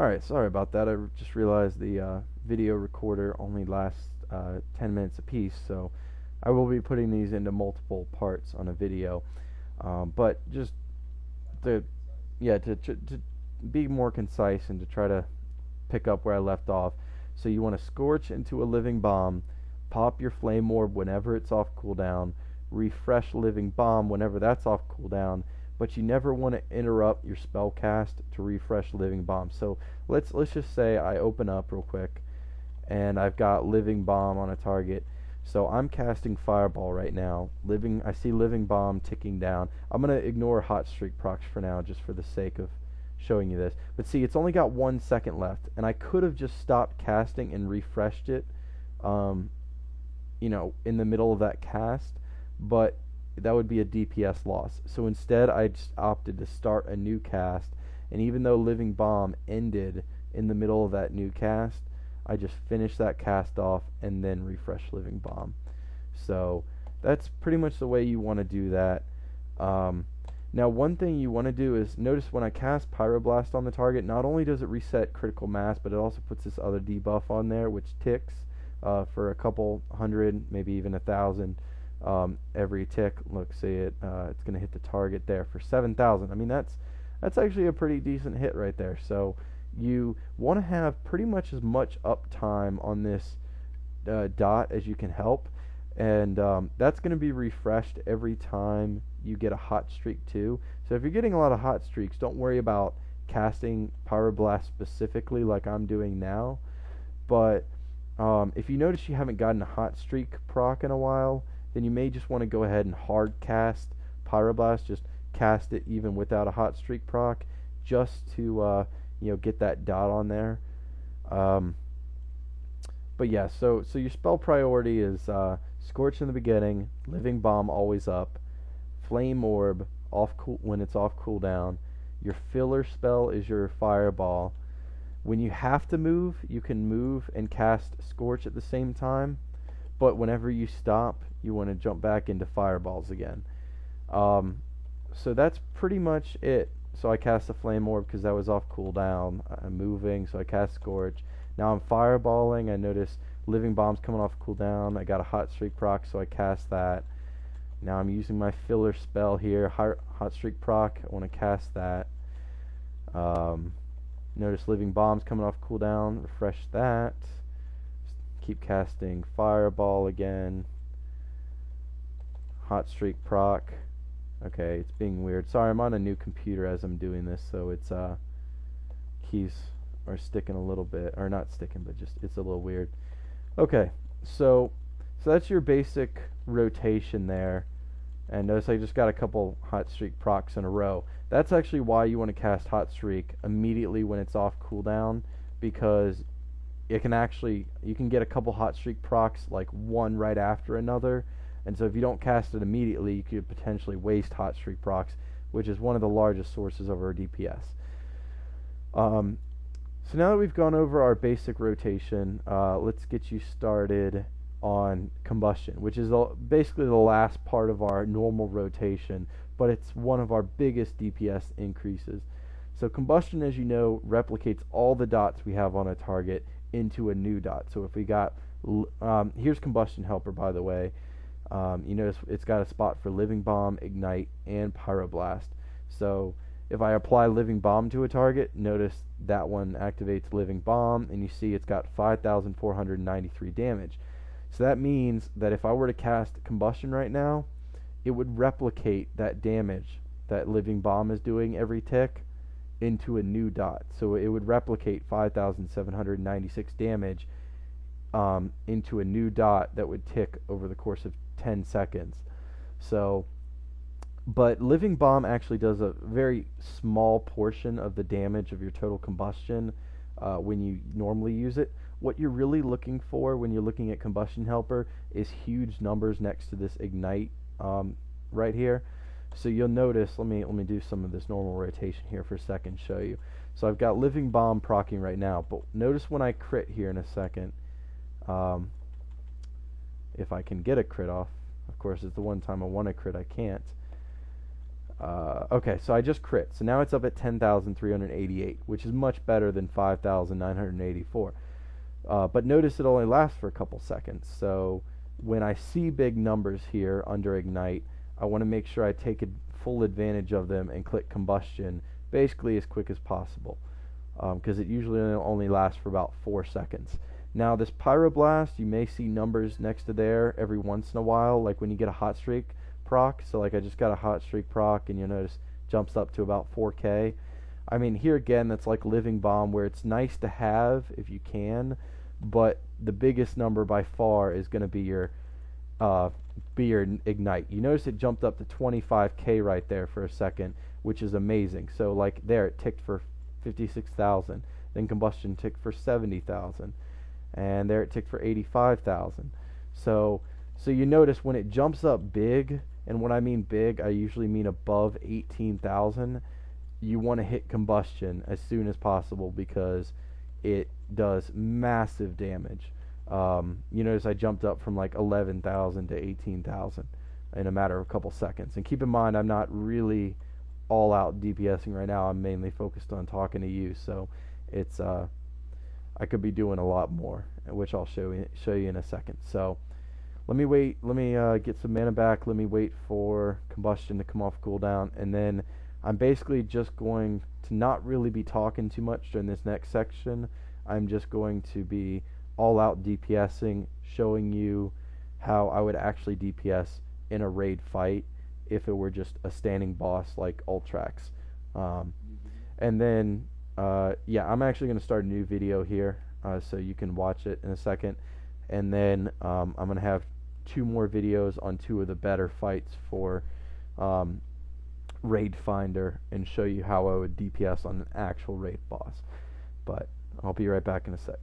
Alright, sorry about that. I just realized the video recorder only lasts 10 minutes apiece, so I will be putting these into multiple parts on a video. But just to, yeah, to be more concise and to try to pick up where I left off. So you want to scorch into a living bomb, pop your flame orb whenever it's off cooldown, refresh living bomb whenever that's off cooldown, but you never want to interrupt your spell cast to refresh living bomb. So let's just say I open up real quick and I've got living bomb on a target. So I'm casting fireball right now. I see living bomb ticking down. I'm going to ignore hot streak procs for now just for the sake of showing you this. But see, it's only got 1 second left, and I could have just stopped casting and refreshed it in the middle of that cast, but that would be a DPS loss. So instead, I just opted to start a new cast, and even though living bomb ended in the middle of that new cast, I just finished that cast off and then refresh living bomb. So that's pretty much the way you want to do that. Now one thing you want to do is notice when I cast Pyroblast on the target, not only does it reset critical mass, but it also puts this other debuff on there which ticks for a couple hundred, maybe even 1,000 every tick. Look, see it, it's going to hit the target there for 7,000. I mean, that's actually a pretty decent hit right there. So you want to have pretty much as much uptime on this dot as you can help, and that's going to be refreshed every time you get a hot streak too. So if you're getting a lot of hot streaks, don't worry about casting Pyroblast specifically like I'm doing now. But if you notice you haven't gotten a hot streak proc in a while, then you may just want to go ahead and hard cast Pyroblast. Just cast it even without a hot streak proc, just to get that dot on there. But yeah, so your spell priority is Scorch in the beginning, Living Bomb always up, Flame Orb when it's off cooldown. Your filler spell is your Fireball. When you have to move, you can move and cast Scorch at the same time, but whenever you stop, you want to jump back into Fireballs again. So that's pretty much it. So I cast the Flame Orb because that was off cooldown. I'm moving, so I cast Scorch. Now I'm fireballing. I notice Living Bomb's coming off cooldown. I got a Hot Streak proc, so I cast that. Now I'm using my filler spell here, Hot Streak proc. I want to cast that. Notice Living Bomb's coming off cooldown. Refresh that. Keep casting Fireball again. Hot Streak proc. Okay, it's being weird. Sorry, I'm on a new computer as I'm doing this, so it's keys are sticking a little bit, or not sticking, but just it's a little weird. Okay, so that's your basic rotation there. And notice I just got a couple Hot Streak procs in a row. That's actually why you want to cast Hot Streak immediately when it's off cooldown, because you can get a couple Hot Streak procs like one right after another. And so if you don't cast it immediately, you could potentially waste Hot Streak procs, which is one of the largest sources of our DPS. So now that we've gone over our basic rotation, let's get you started on Combustion, which is basically the last part of our normal rotation, but it's one of our biggest DPS increases. So Combustion, as you know, replicates all the dots we have on a target into a new dot. So if we got, here's Combustion Helper, by the way. You notice it's got a spot for Living Bomb, Ignite, and Pyroblast. So if I apply Living Bomb to a target, notice that one activates Living Bomb, and you see it's got 5,493 damage. So that means that if I were to cast Combustion right now, it would replicate that damage that Living Bomb is doing every tick into a new dot. So it would replicate 5,796 damage into a new dot that would tick over the course of 10 seconds. So, but Living Bomb actually does a very small portion of the damage of your total combustion when you normally use it. What you're really looking for when you're looking at Combustion Helper is huge numbers next to this Ignite right here. So you'll notice, let me do some of this normal rotation here for a second, show you. So I've got Living Bomb proccing right now, but notice when I crit here in a second, if I can get a crit off, of course it's the one time I want to crit, I can't. Okay, so I just crit. So now it's up at 10,388, which is much better than 5,984. But notice it only lasts for a couple seconds. So when I see big numbers here under Ignite, I want to make sure I take full advantage of them and click Combustion basically as quick as possible, because it usually only lasts for about 4 seconds. Now this Pyroblast, you may see numbers next to there every once in a while, like when you get a hot streak proc. So like I just got a hot streak proc, and you'll notice jumps up to about 4K. I mean, here again, that's like Living Bomb, where it's nice to have if you can, but the biggest number by far is going to be your Ignite. You notice it jumped up to 25K right there for a second, which is amazing. So like there, it ticked for 56,000. Then Combustion ticked for 70,000. And there it ticked for 85,000. So you notice when it jumps up big, and when I mean big, I usually mean above 18,000, you want to hit Combustion as soon as possible because it does massive damage. You notice I jumped up from like 11,000 to 18,000 in a matter of a couple seconds. And keep in mind, I'm not really all out DPSing right now. I'm mainly focused on talking to you, so it's I could be doing a lot more, which I'll show you in a second. So let me wait. Let me get some mana back. Let me wait for Combustion to come off cooldown, and then I'm basically just going to not really be talking too much during this next section. I'm just going to be all out DPSing, showing you how I would actually DPS in a raid fight if it were just a standing boss like Ultrax. And then yeah, I'm actually going to start a new video here, so you can watch it in a second. And then I'm going to have 2 more videos on 2 of the better fights for Raid Finder, and show you how I would DPS on an actual raid boss. But I'll be right back in a sec.